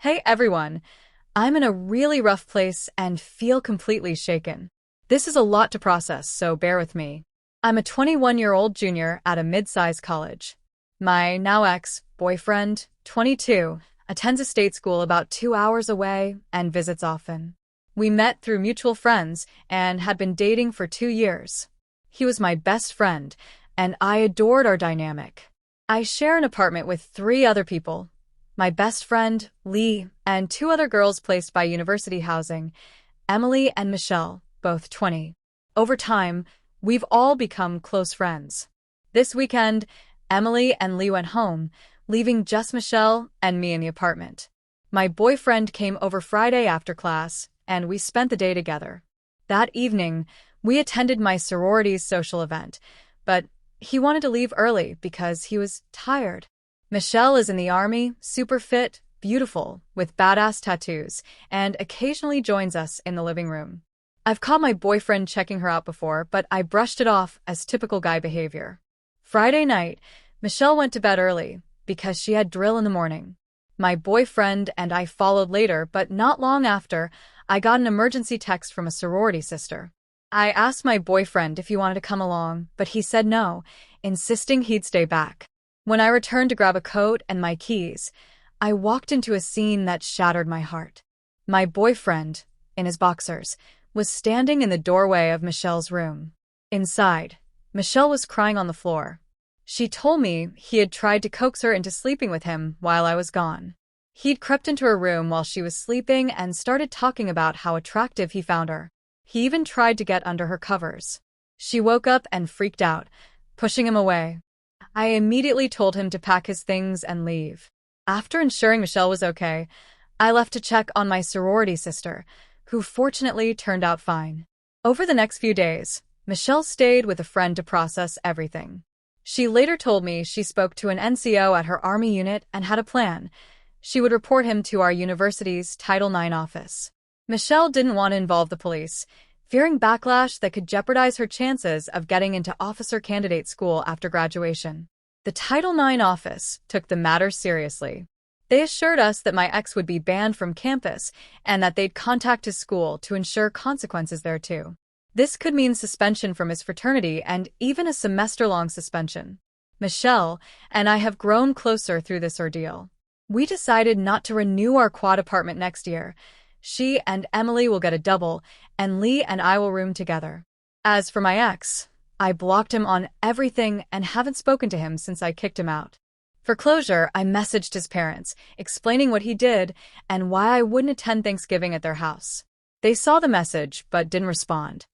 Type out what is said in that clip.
Hey everyone, I'm in a really rough place and feel completely shaken. This is a lot to process, so bear with me. I'm a 21-year-old junior at a mid-sized college. My now ex-boyfriend, 22, attends a state school about 2 hours away and visits often. We met through mutual friends and had been dating for 2 years. He was my best friend, and I adored our dynamic. I share an apartment with three other people: my best friend, Lee, and two other girls placed by university housing, Emily and Michelle, both 20. Over time, we've all become close friends. This weekend, Emily and Lee went home, leaving just Michelle and me in the apartment. My boyfriend came over Friday after class, and we spent the day together. That evening, we attended my sorority's social event, but he wanted to leave early because he was tired. Michelle is in the army, super fit, beautiful, with badass tattoos, and occasionally joins us in the living room. I've caught my boyfriend checking her out before, but I brushed it off as typical guy behavior. Friday night, Michelle went to bed early because she had drill in the morning. My boyfriend and I followed later, but not long after, I got an emergency text from a sorority sister. I asked my boyfriend if he wanted to come along, but he said no, insisting he'd stay back. When I returned to grab a coat and my keys, I walked into a scene that shattered my heart. My boyfriend, in his boxers, was standing in the doorway of Michelle's room. Inside, Michelle was crying on the floor. She told me he had tried to coax her into sleeping with him while I was gone. He'd crept into her room while she was sleeping and started talking about how attractive he found her. He even tried to get under her covers. She woke up and freaked out, pushing him away. I immediately told him to pack his things and leave. After ensuring Michelle was okay, I left to check on my sorority sister, who fortunately turned out fine. Over the next few days, Michelle stayed with a friend to process everything. She later told me she spoke to an NCO at her Army unit and had a plan. She would report him to our university's Title IX office. Michelle didn't want to involve the police, fearing backlash that could jeopardize her chances of getting into officer candidate school after graduation. The Title IX office took the matter seriously. They assured us that my ex would be banned from campus and that they'd contact his school to ensure consequences there too. This could mean suspension from his fraternity and even a semester-long suspension. Michelle and I have grown closer through this ordeal. We decided not to renew our quad apartment next year. She and Emily will get a double, and Lee and I will room together. As for my ex, I blocked him on everything and haven't spoken to him since I kicked him out. For closure, I messaged his parents, explaining what he did and why I wouldn't attend Thanksgiving at their house. They saw the message but didn't respond.